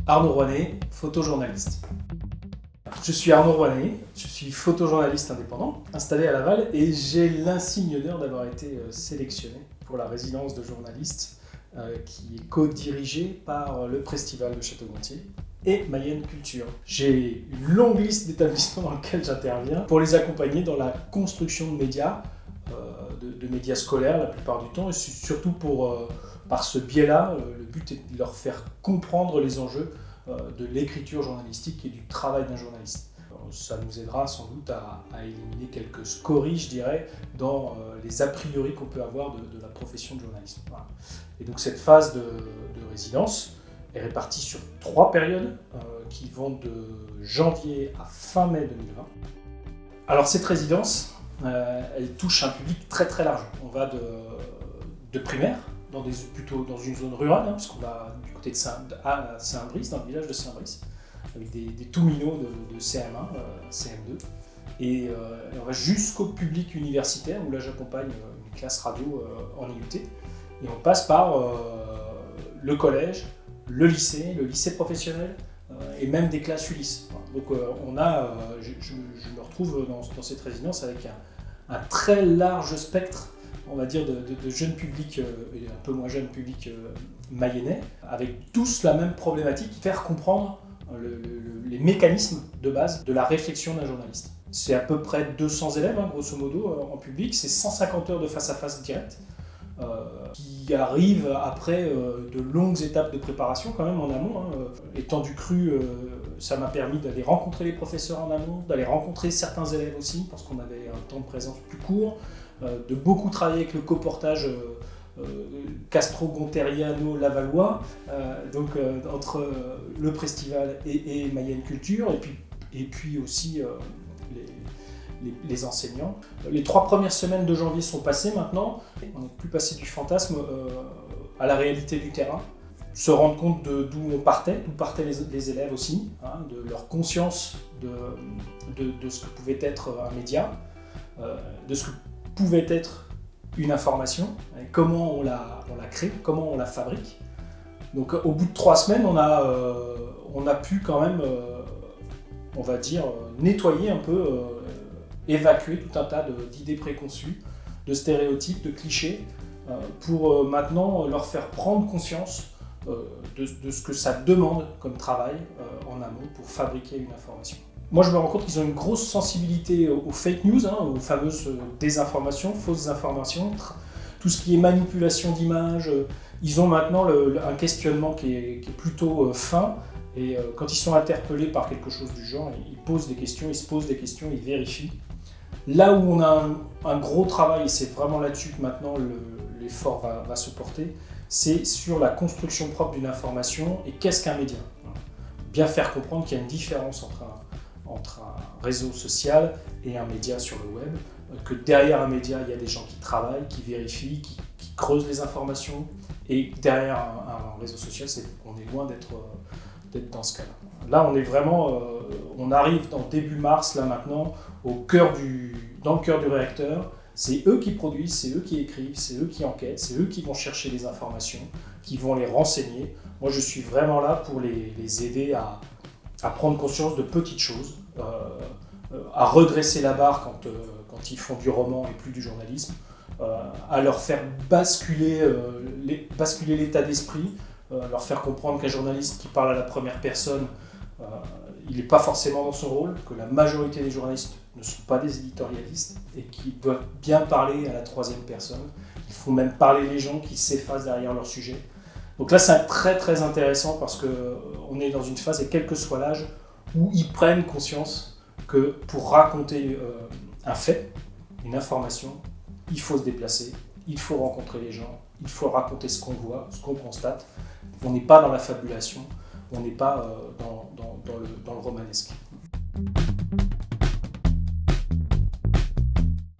Arnaud Rouanet, photojournaliste. Je suis Arnaud Rouanet, je suis photojournaliste indépendant, installé à Laval, et j'ai l'insigne honneur d'avoir été sélectionné pour la résidence de journaliste qui est co-dirigée par le Prestival de Château-Gontier et Mayenne Culture. J'ai une longue liste d'établissements dans lesquels j'interviens pour les accompagner dans la construction de médias, de médias scolaires la plupart du temps, et surtout par ce biais-là, le but est de leur faire comprendre les enjeux de l'écriture journalistique et du travail d'un journaliste. Ça nous aidera sans doute à éliminer quelques scories, je dirais, dans les a priori qu'on peut avoir de la profession de journaliste. Voilà. Et donc cette phase de résidence est répartie sur 3 périodes qui vont de janvier à fin mai 2020. Alors cette résidence, elle touche un public très très large. On va de primaire, plutôt dans une zone rurale, puisqu'on va du côté de Saint-Brice, dans le village de Saint-Brice, avec des tout minots de CM1, CM2. Et on va jusqu'au public universitaire, où là j'accompagne une classe radio en IUT. Et on passe par le collège, le lycée professionnel, et même des classes Ulysse. Donc je me retrouve dans cette résidence avec un très large spectre, on va dire, de jeunes publics et un peu moins jeunes publics mayennais, avec tous la même problématique, faire comprendre les mécanismes de base de la réflexion d'un journaliste. C'est à peu près 200 élèves, grosso modo, en public, c'est 150 heures de face-à-face direct, qui arrivent après de longues étapes de préparation quand même en amont. Étant du cru, ça m'a permis d'aller rencontrer les professeurs en amont, d'aller rencontrer certains élèves aussi, parce qu'on avait un temps de présence plus court, de beaucoup travailler avec le coportage Castro-Gonteriano-Lavallois, entre le Prestival et Mayenne Culture, et puis aussi les enseignants. Les 3 premières semaines de janvier sont passées maintenant. On n'est plus passé du fantasme à la réalité du terrain. Se rendre compte d'où partaient les élèves aussi, de leur conscience de ce que pouvait être un média, de ce que pouvait être une information, comment on la crée, comment on la fabrique. Donc au bout de 3 semaines, on a pu quand même, on va dire, nettoyer un peu, évacuer tout un tas d'idées préconçues, de stéréotypes, de clichés, pour maintenant leur faire prendre conscience de ce que ça demande comme travail en amont pour fabriquer une information. Moi, je me rends compte qu'ils ont une grosse sensibilité aux fake news, aux fameuses désinformations, fausses informations, tout ce qui est manipulation d'images. Ils ont maintenant un questionnement qui est plutôt fin, et quand ils sont interpellés par quelque chose du genre, ils posent des questions, ils se posent des questions, ils vérifient. Là où on a un gros travail, et c'est vraiment là-dessus que maintenant l'effort va se porter, c'est sur la construction propre d'une information et qu'est-ce qu'un média. Bien faire comprendre qu'il y a une différence entre un réseau social et un média sur le web, que derrière un média, il y a des gens qui travaillent, qui vérifient, qui creusent les informations, et derrière un réseau social, on est loin d'être dans ce cas-là. Là, on est vraiment, on arrive dans début mars, là maintenant, dans le cœur du réacteur. C'est eux qui produisent, c'est eux qui écrivent, c'est eux qui enquêtent, c'est eux qui vont chercher les informations, qui vont les renseigner. Moi, je suis vraiment là pour les aider à prendre conscience de petites choses, à redresser la barre quand ils font du roman et plus du journalisme, à leur faire basculer l'état d'esprit, leur faire comprendre qu'un journaliste qui parle à la première personne, il n'est pas forcément dans son rôle, que la majorité des journalistes ne sont pas des éditorialistes et qu'ils doivent bien parler à la 3e personne. Il faut même parler les gens qui s'effacent derrière leur sujet. Donc là, c'est très très intéressant parce qu'on est dans une phase, et quel que soit l'âge, où ils prennent conscience que pour raconter un fait, une information, il faut se déplacer, il faut rencontrer les gens, il faut raconter ce qu'on voit, ce qu'on constate. On n'est pas dans la fabulation, on n'est pas dans le romanesque.